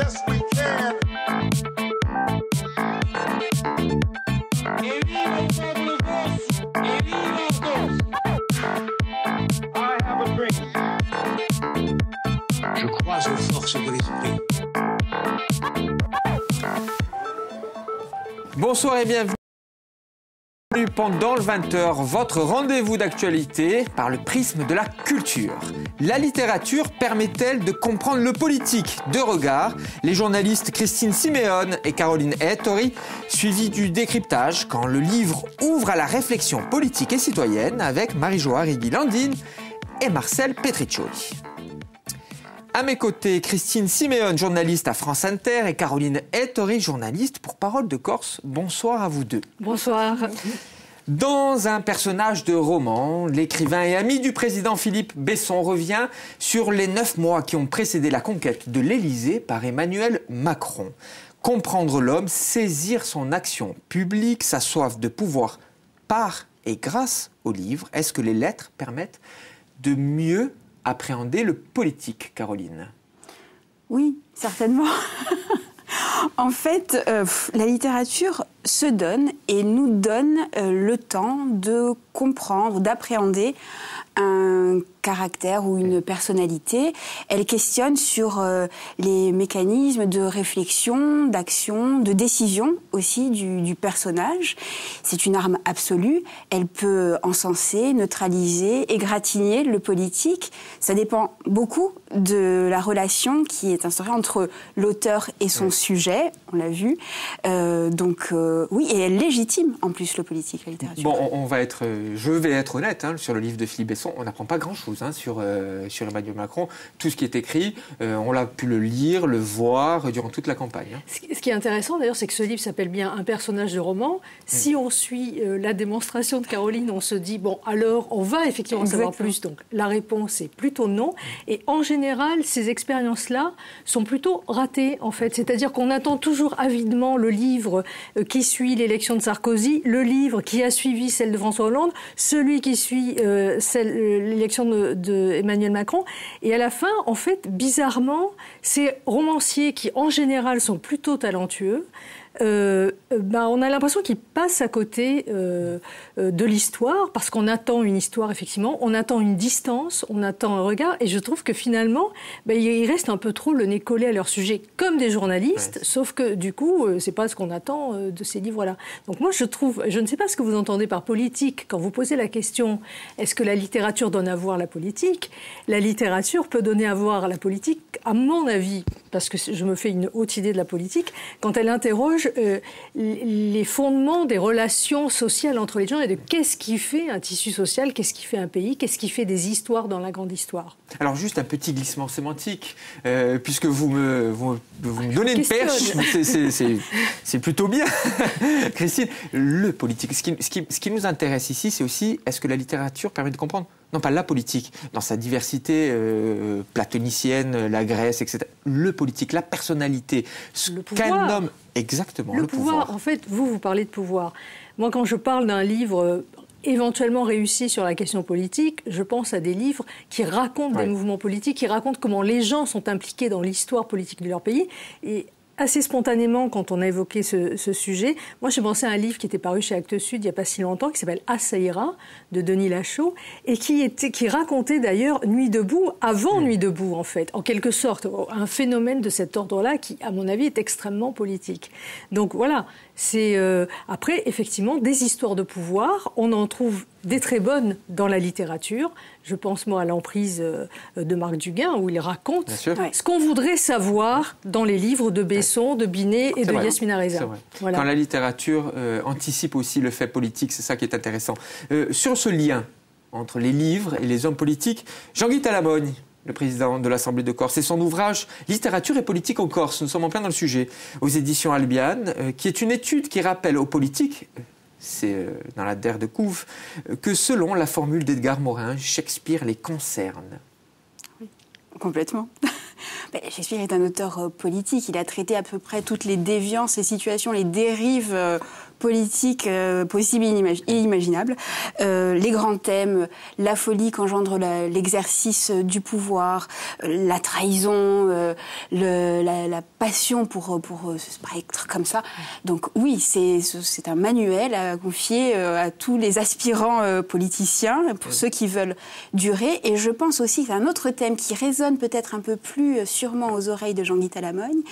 Yes, we can. I have a dream. Je crois aux forces de l'esprit. Bonsoir et bienvenue pendant le 20h, votre rendez-vous d'actualité par le prisme de la culture. La littérature permet-elle de comprendre le politique? De regard, les journalistes Christine Siméon et Caroline Ettori, suivis du décryptage quand le livre ouvre à la réflexion politique et citoyenne avec Marie-Jo Arrigui-Landine et Marcel Petriccioli. À mes côtés, Christine Siméon, journaliste à France Inter, et Caroline Ettori, journaliste pour Parole de Corse. Bonsoir à vous deux. Bonsoir. Dans un personnage de roman, l'écrivain et ami du président Philippe Besson revient sur les 9 mois qui ont précédé la conquête de l'Élysée par Emmanuel Macron. Comprendre l'homme, saisir son action publique, sa soif de pouvoir par et grâce au livre. Est-ce que les lettres permettent de mieux appréhender le politique, Caroline? Oui, certainement. En fait, la littérature se donne et nous donne le temps de comprendre, d'appréhender un caractère ou une personnalité. Elle questionne sur les mécanismes de réflexion, d'action, de décision aussi du personnage. C'est une arme absolue. Elle peut encenser, neutraliser, égratigner le politique. Ça dépend beaucoup de la relation qui est instaurée entre l'auteur et son sujet. On l'a vu. Oui, et elle légitime en plus le politique, la littérature. Bon, je vais être honnête sur le livre de Philippe Besson. On n'apprend pas grand-chose sur Emmanuel Macron. Tout ce qui est écrit, on l'a pu le lire, le voir durant toute la campagne. Ce qui est intéressant d'ailleurs, c'est que ce livre s'appelle bien Un personnage de roman. Si on suit la démonstration de Caroline, on se dit, bon, alors on va effectivement en savoir plus. Donc la réponse est plutôt non. Et en général, ces expériences-là sont plutôt ratées, en fait. C'est-à-dire qu'on attend toujours avidement le livre qui suit l'élection de Sarkozy, le livre qui a suivi celle de François Hollande, celui qui suit l'élection de Emmanuel Macron. Et à la fin, en fait, bizarrement, ces romanciers qui, en général, sont plutôt talentueux, on a l'impression qu'ils passent à côté de l'histoire, parce qu'on attend une histoire, effectivement, on attend une distance, on attend un regard, et je trouve que finalement, ils restent un peu trop le nez collé à leur sujet, comme des journalistes, sauf que du coup, c'est pas ce qu'on attend de ces livres-là. Donc moi, je ne sais pas ce que vous entendez par politique, quand vous posez la question, est-ce que la littérature donne à voir la politique? La littérature peut donner à voir la politique, à mon avis, parce que je me fais une haute idée de la politique, quand elle interroge les fondements des relations sociales entre les gens et de qu'est-ce qui fait un tissu social, qu'est-ce qui fait un pays, qu'est-ce qui fait des histoires dans la grande histoire. Alors juste un petit glissement sémantique, puisque vous me donnez une perche, c'est plutôt bien. Christine, le politique, ce qui nous intéresse ici, c'est aussi, est-ce que la littérature permet de comprendre, non pas la politique, dans sa diversité platonicienne, la Grèce, etc. Le politique, la personnalité, ce qu'un homme... Exactement, le pouvoir. En fait, vous parlez de pouvoir. Moi, quand je parle d'un livre éventuellement réussi sur la question politique, je pense à des livres qui racontent des mouvements politiques, qui racontent comment les gens sont impliqués dans l'histoire politique de leur pays. Et assez spontanément, quand on a évoqué ce sujet, moi j'ai pensé à un livre qui était paru chez Actes Sud il n'y a pas si longtemps, qui s'appelle Ah, ça ira, de Denis Lachaud, et qui racontait d'ailleurs Nuit debout, avant Nuit debout en fait, en quelque sorte, un phénomène de cet ordre-là qui, à mon avis, est extrêmement politique. Donc voilà, c'est après, effectivement, des histoires de pouvoir, on en trouve des très bonnes dans la littérature. Je pense, moi, à l'emprise de Marc Duguin, où il raconte ce qu'on voudrait savoir dans les livres de Besson, de Binet et de Yasmina Reza. Voilà. Quand la littérature anticipe aussi le fait politique, c'est ça qui est intéressant. Sur ce lien entre les livres et les hommes politiques, Jean-Guy Talamogne, le président de l'Assemblée de Corse, et son ouvrage « Littérature et politique en Corse », nous sommes en plein dans le sujet, aux éditions Albiane, qui est une étude qui rappelle aux politiques, c'est dans la Der de Couve, que selon la formule d'Edgar Morin, Shakespeare les concerne. Oui, complètement. Shakespeare est un auteur politique. Il a traité à peu près toutes les déviances, les situations, les dérives politiques possibles et inimaginables. Les grands thèmes, la folie qu'engendre l'exercice du pouvoir, la trahison, la passion pour être comme ça. Donc oui, c'est un manuel à confier à tous les aspirants politiciens, pour ceux qui veulent durer. Et je pense aussi qu'un autre thème qui résonne peut-être un peu plus sûrement aux oreilles de Jean-Guy Talamogne,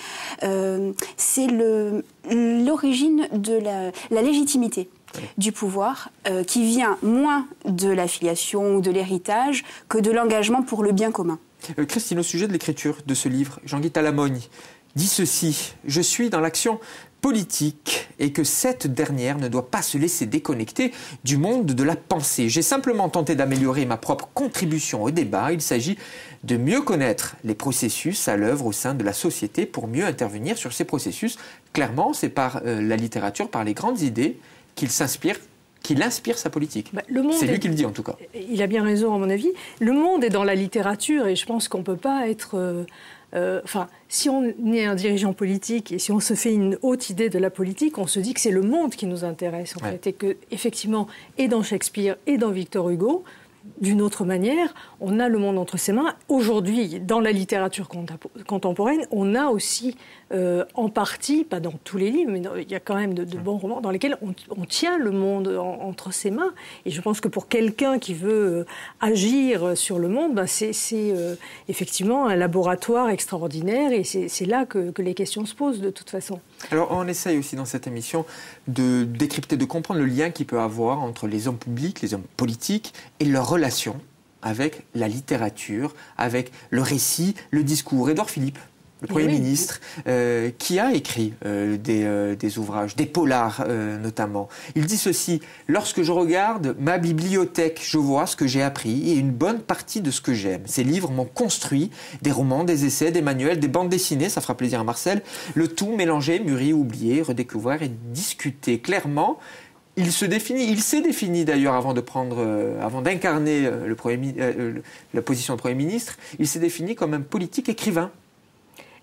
c'est l'origine de la légitimité du pouvoir, qui vient moins de l'affiliation ou de l'héritage que de l'engagement pour le bien commun. Christine, au sujet de l'écriture de ce livre, Jean-Guy Talamogne dit ceci: « Je suis dans l'action politique et que cette dernière ne doit pas se laisser déconnecter du monde de la pensée. J'ai simplement tenté d'améliorer ma propre contribution au débat. Il s'agit de mieux connaître les processus à l'œuvre au sein de la société pour mieux intervenir sur ces processus. » Clairement, c'est par la littérature, par les grandes idées qu'il inspire sa politique. C'est lui qui le dit en tout cas. Il a bien raison à mon avis. Le monde est dans la littérature et je pense qu'on ne peut pas être... si on est un dirigeant politique et si on se fait une haute idée de la politique, on se dit que c'est le monde qui nous intéresse en fait, et que effectivement, et dans Shakespeare et dans Victor Hugo, d'une autre manière, on a le monde entre ses mains. Aujourd'hui, dans la littérature contemporaine, on a aussi, en partie, pas dans tous les livres, mais il y a quand même de bons romans dans lesquels on tient le monde entre ses mains. Et je pense que pour quelqu'un qui veut agir sur le monde, c'est effectivement un laboratoire extraordinaire et c'est là que les questions se posent de toute façon. Alors on essaye aussi dans cette émission de décrypter, de comprendre le lien qu'il peut avoir entre les hommes publics, les hommes politiques et leurs relations avec la littérature, avec le récit, le discours. Édouard Philippe, le Premier ministre, qui a écrit des ouvrages, des polars notamment. Il dit ceci: « Lorsque je regarde ma bibliothèque, je vois ce que j'ai appris et une bonne partie de ce que j'aime. Ces livres m'ont construit des romans, des essais, des manuels, des bandes dessinées, ça fera plaisir à Marcel, le tout mélangé, mûri, oublié, redécouvert et discuté. » Clairement, il s'est défini d'ailleurs avant d'incarner la position de Premier ministre, il s'est défini comme un politique écrivain.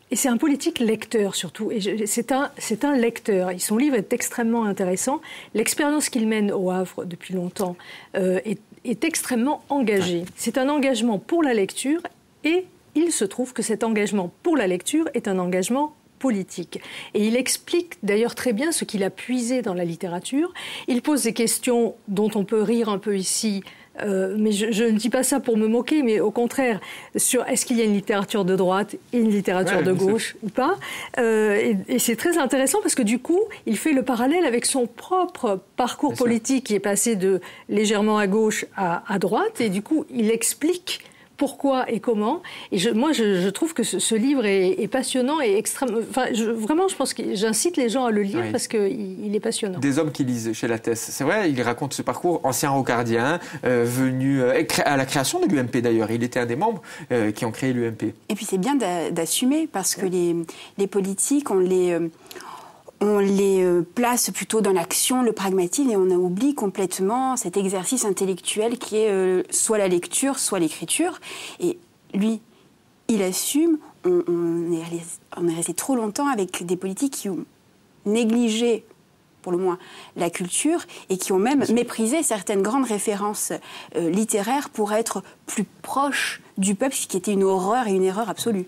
Et c'est un politique lecteur surtout. Et c'est un lecteur. Et son livre est extrêmement intéressant. L'expérience qu'il mène au Havre depuis longtemps est extrêmement engagée. C'est un engagement pour la lecture et il se trouve que cet engagement pour la lecture est un engagement politique. Et il explique d'ailleurs très bien ce qu'il a puisé dans la littérature. Il pose des questions dont on peut rire un peu ici, mais je ne dis pas ça pour me moquer, mais au contraire, sur est-ce qu'il y a une littérature de droite et une littérature de gauche ou pas. Et c'est très intéressant parce que du coup, il fait le parallèle avec son propre parcours politique qui est passé de légèrement à gauche à droite. Et du coup, il explique pourquoi et comment. Et moi, je trouve que ce livre est passionnant et extrêmement... Vraiment, je pense que j'incite les gens à le lire parce qu'il est passionnant. Des hommes qui lisent chez Lattès. C'est vrai, il raconte ce parcours, ancien rocardien, venu à la création de l'UMP d'ailleurs. Il était un des membres qui ont créé l'UMP. Et puis c'est bien d'assumer parce que les politiques, on les place plutôt dans l'action, le pragmatisme, et on oublie complètement cet exercice intellectuel qui est soit la lecture, soit l'écriture. Et lui, il assume. On est resté trop longtemps avec des politiques qui ont négligé, pour le moins, la culture et qui ont même méprisé certaines grandes références littéraires pour être plus proches du peuple, ce qui était une horreur et une erreur absolue.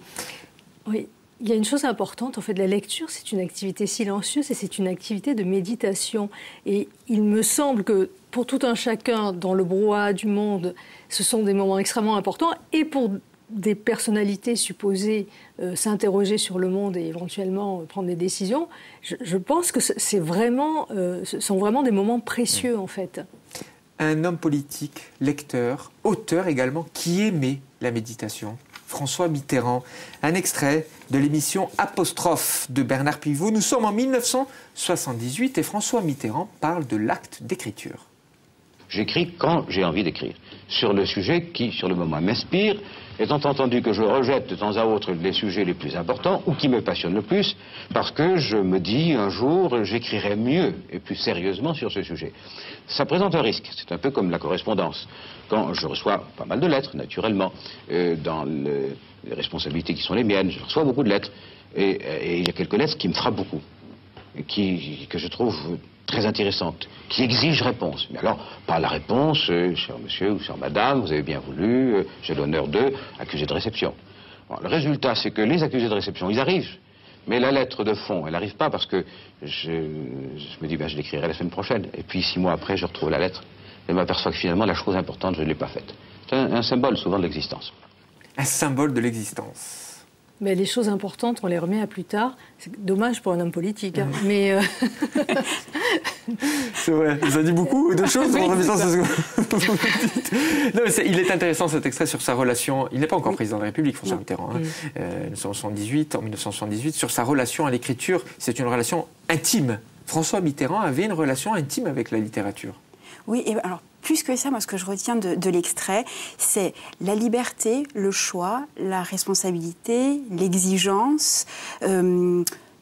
Oui. Il y a une chose importante, en fait, la lecture, c'est une activité silencieuse et c'est une activité de méditation. Et il me semble que pour tout un chacun, dans le brouhaha du monde, ce sont des moments extrêmement importants. Et pour des personnalités supposées s'interroger sur le monde et éventuellement prendre des décisions, je pense que ce sont vraiment des moments précieux, en fait. Un homme politique, lecteur, auteur également, qui aimait la méditation. François Mitterrand. Un extrait de l'émission Apostrophe de Bernard Pivot. Nous sommes en 1978 et François Mitterrand parle de l'acte d'écriture. J'écris quand j'ai envie d'écrire, sur le sujet qui, sur le moment, m'inspire, étant entendu que je rejette de temps à autre les sujets les plus importants ou qui me passionnent le plus, parce que je me dis un jour j'écrirai mieux et plus sérieusement sur ce sujet. Ça présente un risque, c'est un peu comme la correspondance. Quand je reçois pas mal de lettres, naturellement, dans les responsabilités qui sont les miennes, je reçois beaucoup de lettres, et il y a quelques lettres qui me frappent beaucoup, que je trouve très intéressante, qui exige réponse. Mais alors, pas la réponse, cher monsieur ou chère madame, vous avez bien voulu, j'ai l'honneur de, accusé de réception. Bon, le résultat, c'est que les accusés de réception, ils arrivent, mais la lettre de fond, elle n'arrive pas parce que je me dis, je l'écrirai la semaine prochaine. Et puis 6 mois après, je retrouve la lettre et m'aperçois que finalement, la chose importante, je ne l'ai pas faite. C'est un symbole souvent de l'existence. Un symbole de l'existence. Mais les choses importantes, on les remet à plus tard. C'est dommage pour un homme politique. Hein. Mais c'est vrai, ça dit beaucoup de choses. Oui, non, mais il est intéressant cet extrait sur sa relation. Il n'est pas encore président de la République, François Mitterrand, hein, en 1978. Sur sa relation à l'écriture, c'est une relation intime. François Mitterrand avait une relation intime avec la littérature. Oui, et alors plus que ça, moi ce que je retiens de l'extrait, c'est la liberté, le choix, la responsabilité, l'exigence,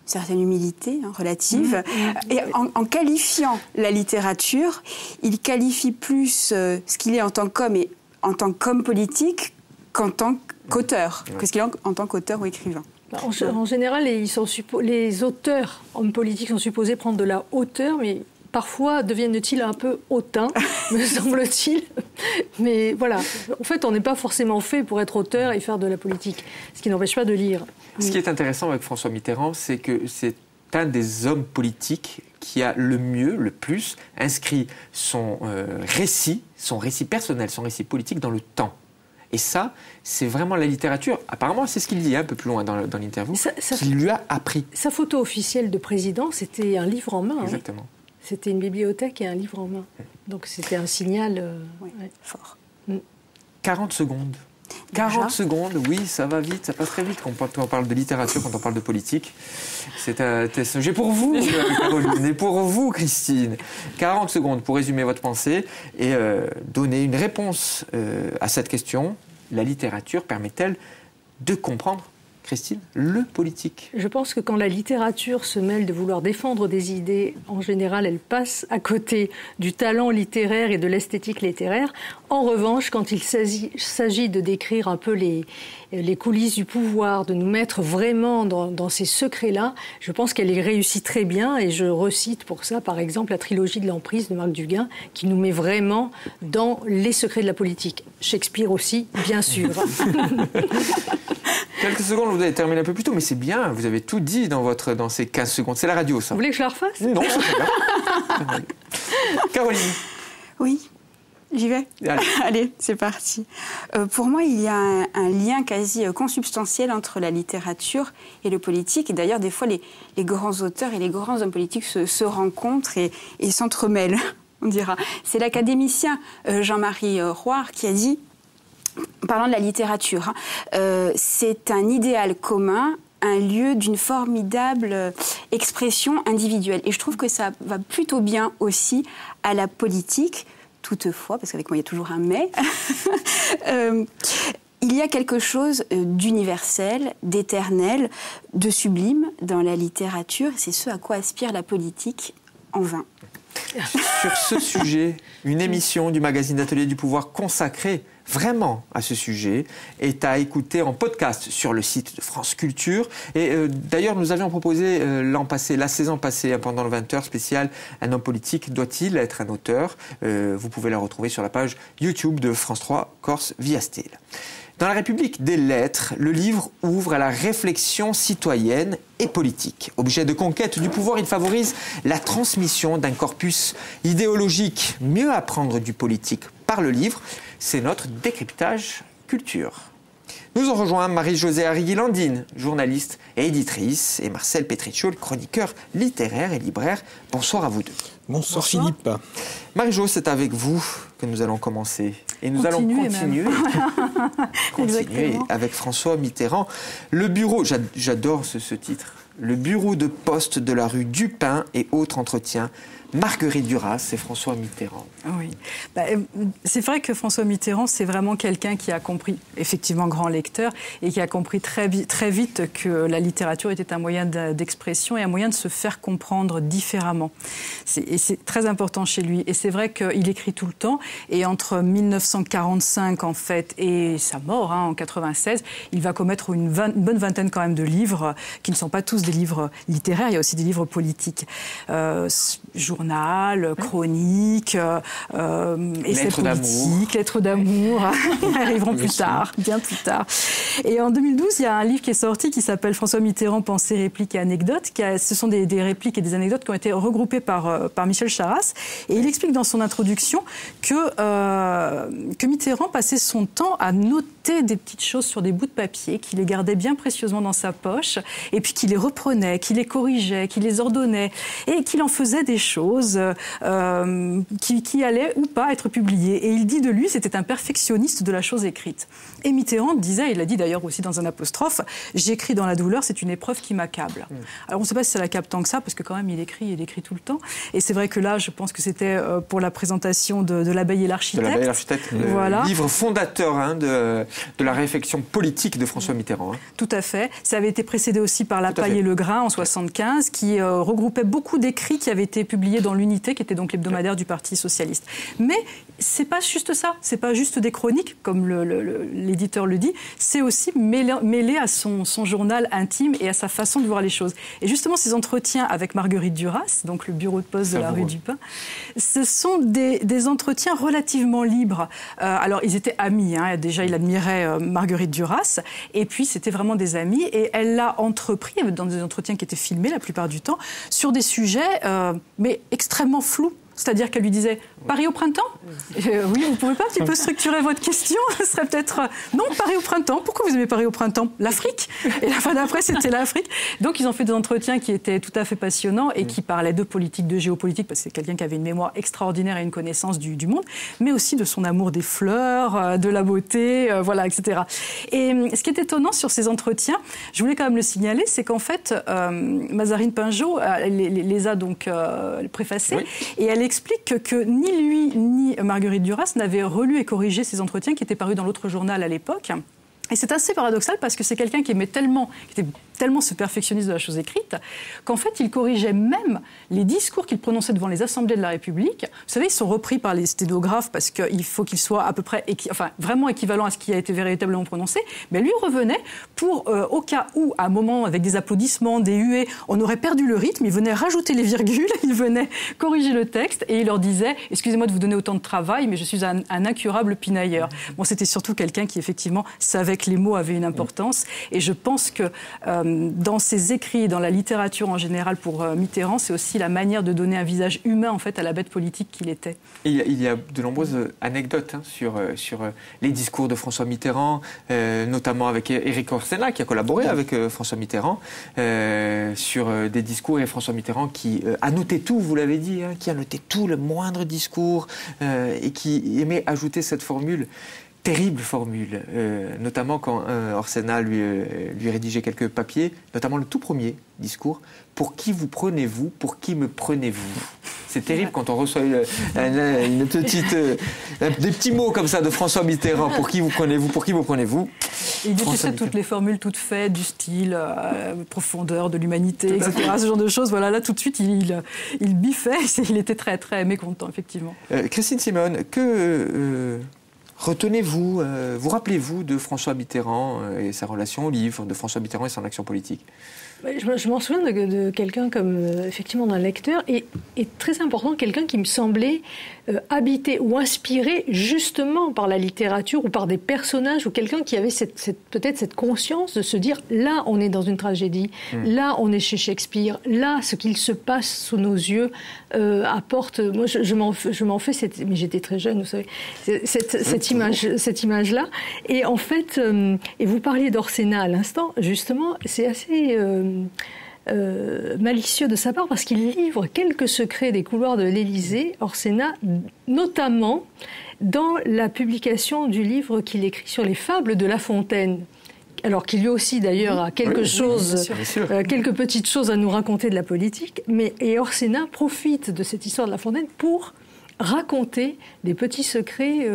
certaine humilité relative. Et en qualifiant la littérature, il qualifie plus ce qu'il est en tant qu'homme et en tant qu'homme politique qu'en tant qu'auteur, que ce qu'il est en tant qu'auteur ou écrivain. En général, les auteurs hommes politiques sont supposés prendre de la hauteur, mais parfois deviennent-ils un peu hautains, me semble-t-il. Mais voilà, en fait, on n'est pas forcément fait pour être auteur et faire de la politique, ce qui n'empêche pas de lire. Ce qui est intéressant avec François Mitterrand, c'est que c'est un des hommes politiques qui a le mieux, le plus, inscrit son récit personnel, son récit politique dans le temps. Et ça, c'est vraiment la littérature. Apparemment, c'est ce qu'il dit un peu plus loin dans l'interview, qu'il lui a appris. Sa photo officielle de président, c'était un livre en main. Exactement. Hein. C'était une bibliothèque et un livre en main. Donc c'était un signal fort. 40 secondes. 40 secondes, oui, ça va vite, ça passe très vite quand on parle de littérature, quand on parle de politique. C'est un test. J'ai pour vous, Caroline, et pour vous, Christine. 40 secondes pour résumer votre pensée et donner une réponse à cette question. La littérature permet-elle de comprendre, Christine, le politique? Je pense que quand la littérature se mêle de vouloir défendre des idées, en général, elle passe à côté du talent littéraire et de l'esthétique littéraire. En revanche, quand il s'agit de décrire un peu les coulisses du pouvoir, de nous mettre vraiment dans ces secrets-là, je pense qu'elle y réussit très bien. Et je recite pour ça, par exemple, la trilogie de l'emprise de Marc Duguin, qui nous met vraiment dans les secrets de la politique. Shakespeare aussi, bien sûr. Quelques secondes, vous avez terminé un peu plus tôt, mais c'est bien, vous avez tout dit dans ces 15 secondes. C'est la radio, ça. Vous voulez que je la refasse? Non, c'est pas bien. Caroline. Oui, j'y vais. Allez, c'est parti. Pour moi, il y a un lien quasi consubstantiel entre la littérature et le politique. Et d'ailleurs, des fois, les grands auteurs et les grands hommes politiques se rencontrent et s'entremêlent, on dira. C'est l'académicien Jean-Marie Roire qui a dit, parlant de la littérature, c'est un idéal commun, un lieu d'une formidable expression individuelle. Et je trouve que ça va plutôt bien aussi à la politique, toutefois, parce qu'avec moi il y a toujours un mais, il y a quelque chose d'universel, d'éternel, de sublime dans la littérature. C'est ce à quoi aspire la politique en vain. Sur ce sujet, une émission du magazine d'Atelier du Pouvoir consacrée vraiment à ce sujet est à écouter en podcast sur le site de France Culture. Et d'ailleurs, nous avions proposé la saison passée, pendant le 20h spécial, un homme politique doit-il être un auteur? Vous pouvez la retrouver sur la page YouTube de France 3 Corse via Style. Dans la République des lettres, le livre ouvre à la réflexion citoyenne et politique. Objet de conquête du pouvoir, il favorise la transmission d'un corpus idéologique. Mieux apprendre du politique par le livre, c'est notre décryptage culture. Nous en rejoint Marie-Josée Arrigui-Landine, journaliste et éditrice, et Marcel Petricciol, chroniqueur littéraire et libraire. Bonsoir à vous deux. Bonsoir Philippe. Marie-Jo, c'est avec vous que nous allons commencer. Et nous allons continuer avec François Mitterrand. Le bureau, j'adore ce titre, le bureau de poste de la rue Dupin et autres entretiens. Marguerite Duras et François Mitterrand. Oui, c'est vrai que François Mitterrand, c'est vraiment quelqu'un qui a compris, effectivement grand lecteur, et qui a compris très vite que la littérature était un moyen d'expression et un moyen de se faire comprendre différemment. Et c'est très important chez lui. Et c'est vrai qu'il écrit tout le temps. Et entre 1945, en fait, et sa mort, en 96, il va commettre une bonne vingtaine quand même de livres qui ne sont pas tous des livres littéraires, il y a aussi des livres politiques. Journal, chronique, essais politiques, lettres d'amour. Ils arriveront plus tard, bien plus tard. Et en 2012, il y a un livre qui est sorti qui s'appelle François Mitterrand, Pensées, répliques et anecdotes. Ce sont des répliques et des anecdotes qui ont été regroupées par Michel Charasse. Et il explique dans son introduction que Mitterrand passait son temps à noter des petites choses sur des bouts de papier, qu'il les gardait bien précieusement dans sa poche, et puis qu'il les reprenait, qu'il les corrigeait, qu'il les ordonnait, et qu'il en faisait des choses qui allaient ou pas être publiées. Et il dit de lui, c'était un perfectionniste de la chose écrite. Et Mitterrand disait, il l'a dit d'ailleurs aussi dans un apostrophe, j'écris dans la douleur, c'est une épreuve qui m'accable. Alors on ne sait pas si ça l'accable tant que ça, parce que quand même il écrit tout le temps. Et c'est vrai que là, je pense que c'était pour la présentation de L'abeille et l'architecte. De L'Abeille et l'architecte, voilà. Livre fondateur de la réflexion politique de François Mitterrand. Tout à fait. Ça avait été précédé aussi par La Paille et le Grain en 1975, qui regroupait beaucoup d'écrits qui avaient été publiés dans l'Unité, qui était donc l'hebdomadaire du Parti socialiste. Mais c'est pas juste ça, c'est pas juste des chroniques, comme l'éditeur le dit, c'est aussi mêlé à son journal intime et à sa façon de voir les choses. Et justement, ces entretiens avec Marguerite Duras, donc le bureau de poste de la rue du Pin, ce sont des entretiens relativement libres. Alors, ils étaient amis, hein. Déjà, il admirait Marguerite Duras, et puis c'était vraiment des amis, et elle l'a entrepris dans des entretiens qui étaient filmés la plupart du temps, sur des sujets, mais extrêmement flous. C'est-à-dire qu'elle lui disait « Paris au printemps ?» Oui, vous ne pouvez pas un petit peu structurer votre question? Ce serait peut-être « Non, Paris au printemps. Pourquoi vous aimez Paris au printemps ?»« L'Afrique ?» Et la fin d'après, c'était l'Afrique. Donc, ils ont fait des entretiens qui étaient tout à fait passionnants et qui parlaient de politique, de géopolitique, parce que c'est quelqu'un qui avait une mémoire extraordinaire et une connaissance du monde, mais aussi de son amour des fleurs, de la beauté, voilà, etc. Et ce qui est étonnant sur ces entretiens, je voulais quand même le signaler, c'est qu'en fait, Mazarine Pinjot les a donc préfacés, oui. Et elle explique que ni lui ni Marguerite Duras n'avaient relu et corrigé ces entretiens qui étaient parus dans l'autre journal à l'époque. Et c'est assez paradoxal parce que c'est quelqu'un qui était tellement ce perfectionniste de la chose écrite qu'en fait, il corrigeait même les discours qu'il prononçait devant les assemblées de la République. Vous savez, ils sont repris par les sténographes parce qu'il faut qu'ils soient à peu près, vraiment équivalents à ce qui a été véritablement prononcé. Mais lui revenait pour, au cas où, à un moment, avec des applaudissements, des huées, on aurait perdu le rythme, il venait rajouter les virgules, il venait corriger le texte et il leur disait « Excusez-moi de vous donner autant de travail, mais je suis un incurable pinailleur ». Bon, c'était surtout quelqu'un qui, effectivement, savait que les mots avaient une importance. Et je pense que dans ses écrits, dans la littérature en général pour Mitterrand, c'est aussi la manière de donner un visage humain en fait à la bête politique qu'il était. Et il y a de nombreuses anecdotes sur les discours de François Mitterrand, notamment avec Éric Orsena qui a collaboré avec François Mitterrand, sur des discours, et François Mitterrand qui a noté tout, vous l'avez dit, hein, qui a noté tout, le moindre discours, et qui aimait ajouter cette formule. Terrible formule, notamment quand Orsena lui rédigeait quelques papiers, notamment le tout premier discours. Pour qui vous prenez-vous? Pour qui me prenez-vous? C'est terrible quand on reçoit des petits mots comme ça de François Mitterrand. Pour qui vous prenez-vous? Pour qui vous prenez-vous? Il détestait toutes les formules toutes faites, du style profondeur de l'humanité, etc. Ce genre de choses. Voilà, là, tout de suite, il biffait. Il était très, très mécontent, effectivement. Christine Simone, que retenez-vous, vous rappelez-vous de François Mitterrand et sa relation au livre, de François Mitterrand et son action politique? Je m'en souviens de quelqu'un comme, effectivement, d'un lecteur, et très important, quelqu'un qui me semblait habité ou inspiré justement par la littérature ou par des personnages, ou quelqu'un qui avait peut-être cette conscience de se dire, là, on est dans une tragédie, là, on est chez Shakespeare, là, ce qu'il se passe sous nos yeux apporte... Moi, je m'en fais, mais j'étais très jeune, vous savez, cette image-là. Et en fait, et vous parliez d'Orsena à l'instant, justement, c'est assez... malicieux de sa part parce qu'il livre quelques secrets des couloirs de l'Élysée, Orsena, notamment dans la publication du livre qu'il écrit sur les fables de La Fontaine. Alors qu'il lui aussi d'ailleurs a quelques petites choses à nous raconter de la politique, et Orsena profite de cette histoire de La Fontaine pour raconter des petits secrets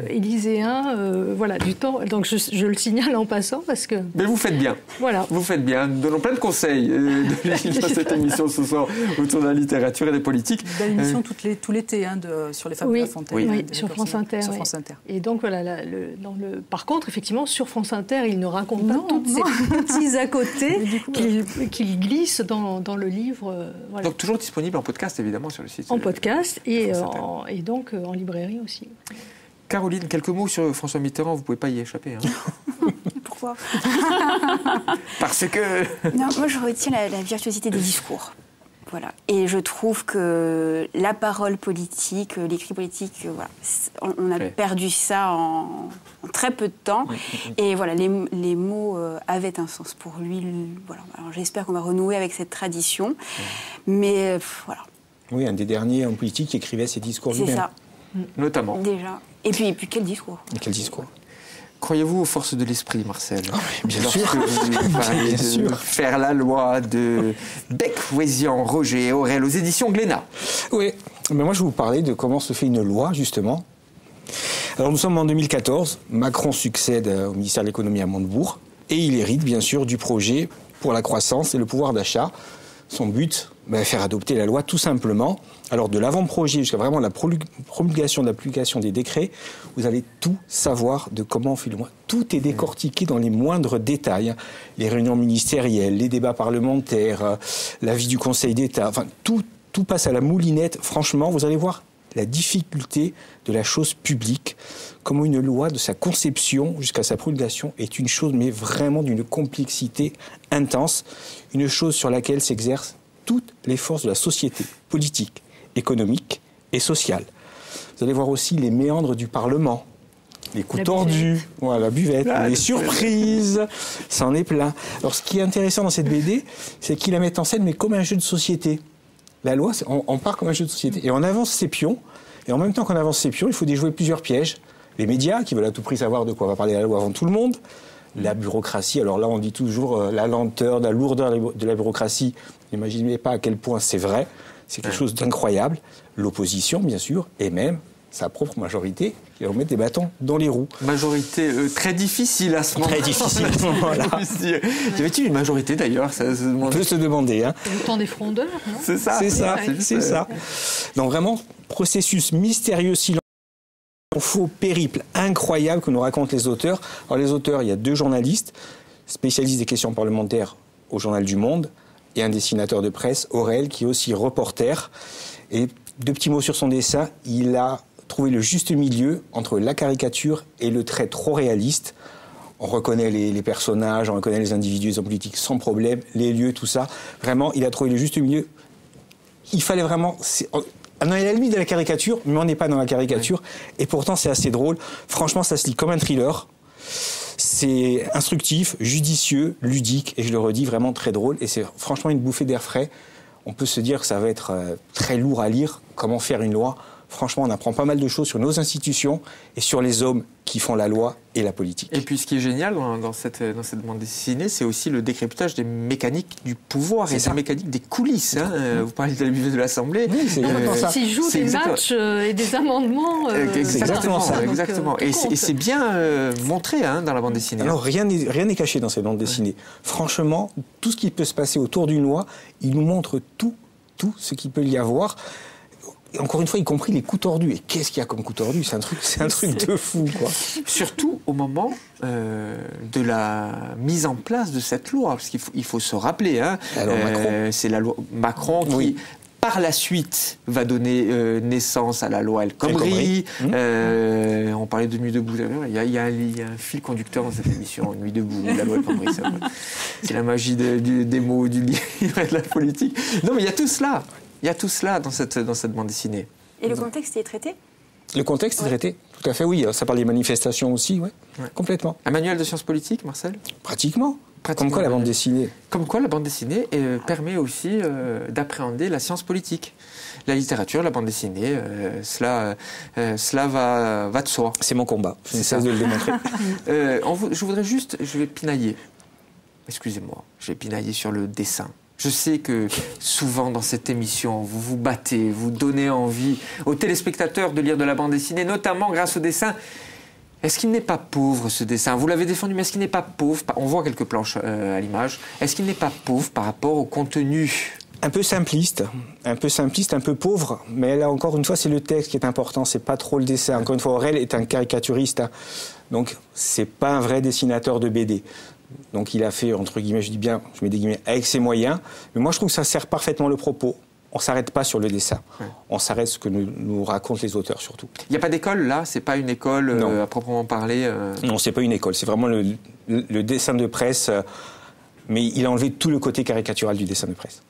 élyséens, voilà, du temps. Donc je le signale en passant parce que... Mais vous faites bien. Voilà. Vous faites bien. Nous donnons plein de conseils dans cette émission ce soir autour de la littérature et des politiques. Belle émission tout l'été sur les femmes de La Fontaine. Oui, sur France Inter. Sur France Inter. Et donc voilà, par contre, effectivement, sur France Inter, il ne raconte pas toutes ces petits à côté qu'il glisse dans le livre. Voilà. Donc toujours disponible en podcast, évidemment, sur le site. En podcast et donc en librairie aussi. Caroline, quelques mots sur François Mitterrand, vous ne pouvez pas y échapper. Hein. Pourquoi? Parce que... Non, moi je retiens la virtuosité des discours. Voilà. Et je trouve que la parole politique, l'écrit politique, voilà, on a perdu ça en très peu de temps. Et voilà, les mots avaient un sens pour lui. Voilà. Alors j'espère qu'on va renouer avec cette tradition. Mais voilà. Oui, un des derniers hommes politiques qui écrivait ses discours lui-même. C'est ça. Notamment. Déjà. Et puis quel discours? Et quel discours? Croyez-vous aux forces de l'esprit, Marcel? Bien sûr. Vous parlez Bien de sûr. Faire la loi de Bec, Wézian, Roger et Aurel aux éditions Glénat. Oui, mais moi je vais vous parler de comment se fait une loi, justement. Alors nous sommes en 2014, Macron succède au ministère de l'économie à Montebourg, et il hérite bien sûr du projet pour la croissance et le pouvoir d'achat. Son but, faire adopter la loi tout simplement. Alors de l'avant-projet jusqu'à vraiment la promulgation, l'application des décrets, vous allez tout savoir de comment on fait le loi. Tout est décortiqué dans les moindres détails. Les réunions ministérielles, les débats parlementaires, l'avis du Conseil d'État, enfin tout passe à la moulinette. Franchement, vous allez voir la difficulté de la chose publique, comment une loi de sa conception jusqu'à sa promulgation est une chose mais vraiment d'une complexité intense, une chose sur laquelle s'exercent toutes les forces de la société, politique, économique et sociale. Vous allez voir aussi les méandres du Parlement, les coups tordus, la buvette, les surprises, ça en est plein. Alors ce qui est intéressant dans cette BD, c'est qu'il la met en scène mais comme un jeu de société. La loi, on part comme un jeu de société et on avance ses pions. Et en même temps qu'on avance ses pions, il faut déjouer plusieurs pièges. Les médias, qui veulent à tout prix savoir de quoi va parler la loi avant tout le monde. La bureaucratie, alors là on dit toujours la lenteur, la lourdeur de la bureaucratie. N'imaginez pas à quel point c'est vrai. C'est quelque chose d'incroyable. L'opposition, bien sûr, et même sa propre majorité qui va remettre des bâtons dans les roues. Majorité très difficile à ce moment. Très difficile à ce moment-là. Y avait-il une majorité d'ailleurs? On peut se demander. Hein. C'est le temps des frondeurs, non? C'est ça. C'est ça. Donc vraiment, processus mystérieux, silence, faux périple incroyable que nous racontent les auteurs. Alors les auteurs, il y a 2 journalistes, spécialistes des questions parlementaires au Journal du Monde, et un dessinateur de presse, Aurel, qui est aussi reporter. Et 2 petits mots sur son dessin, il a trouvé le juste milieu entre la caricature et le trait trop réaliste. On reconnaît les personnages, on reconnaît les individus, les hommes politiques sans problème, les lieux, tout ça. Vraiment, il a trouvé le juste milieu. Il fallait vraiment... On est à la limite de la caricature, mais on n'est pas dans la caricature. Et pourtant, c'est assez drôle. Franchement, ça se lit comme un thriller. C'est instructif, judicieux, ludique, et je le redis, vraiment très drôle. Et c'est franchement une bouffée d'air frais. On peut se dire que ça va être très lourd à lire, comment faire une loi. Franchement, on apprend pas mal de choses sur nos institutions et sur les hommes qui font la loi et la politique. Et puis ce qui est génial dans cette bande dessinée, c'est aussi le décryptage des mécaniques du pouvoir et des mécaniques des coulisses. Hein. Vous parlez de la bibliothèque de l'Assemblée. Oui, c'est ça. S'ils jouent des matchs et des amendements. Exactement ça. Exactement. Et c'est bien montré dans la bande dessinée. Alors rien n'est caché dans cette bande dessinée. Franchement, tout ce qui peut se passer autour d'une loi, il nous montre tout ce qu'il peut y avoir. Et encore une fois, y compris les coups tordus. Et qu'est-ce qu'il y a comme coups tordus? C'est un truc de fou, quoi. Surtout au moment de la mise en place de cette loi, parce qu'il faut se rappeler. Alors, Macron. C'est la loi Macron qui, par la suite, va donner naissance à la loi El Khomri. On parlait de Nuit debout. Il y a un fil conducteur dans cette émission, Nuit debout, la loi El Khomri. C'est la magie des mots, du livre et de la politique. Non, mais il y a tout cela. Il y a tout cela dans cette bande dessinée. Et le contexte est traité? Le contexte est traité, tout à fait, oui. Ça parle des manifestations aussi, complètement. Un manuel de sciences politiques, Marcel? Pratiquement. Comme quoi la bande dessinée. Comme quoi la bande dessinée permet aussi d'appréhender la science politique. La littérature, la bande dessinée, cela va de soi. C'est mon combat, je ne cesse de le démontrer. Je voudrais juste, je vais pinailler. Excusez-moi, je vais pinailler sur le dessin Je sais que souvent dans cette émission, vous vous battez, vous donnez envie aux téléspectateurs de lire de la bande dessinée, notamment grâce au dessin. Est-ce qu'il n'est pas pauvre, ce dessin? Vous l'avez défendu, mais est-ce qu'il n'est pas pauvre? On voit quelques planches à l'image. Est-ce qu'il n'est pas pauvre par rapport au contenu? Un peu simpliste, un peu pauvre, mais là encore une fois, c'est le texte qui est important, c'est pas trop le dessin. Encore une fois, Aurel est un caricaturiste, hein, donc c'est pas un vrai dessinateur de BD. Donc il a fait, entre guillemets, je dis bien, je mets des guillemets, avec ses moyens, mais moi je trouve que ça sert parfaitement le propos. On ne s'arrête pas sur le dessin, on s'arrête ce que nous racontent les auteurs surtout. Il n'y a pas d'école là? C'est pas une école à proprement parler Non, c'est pas une école, c'est vraiment le dessin de presse, mais il a enlevé tout le côté caricatural du dessin de presse.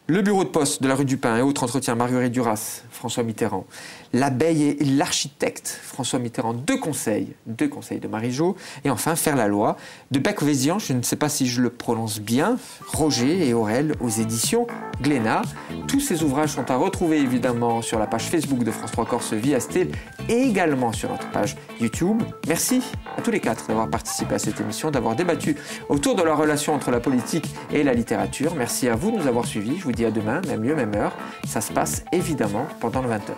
Le bureau de poste de la rue du Pin et autres entretiens, Marguerite Duras, François Mitterrand. L'abeille et l'architecte, François Mitterrand. Deux conseils de Marie-Jo. Et enfin, Faire la loi, de Becq-Vézian, je ne sais pas si je le prononce bien, Roger et Aurel aux éditions Glénat. Tous ces ouvrages sont à retrouver évidemment sur la page Facebook de France 3 Corse Vie Astel et également sur notre page YouTube. Merci à tous les quatre d'avoir participé à cette émission, d'avoir débattu autour de la relation entre la politique et la littérature. Merci à vous de nous avoir suivis. Je vous dis à demain, même lieu, même heure. Ça se passe évidemment pendant le 20h.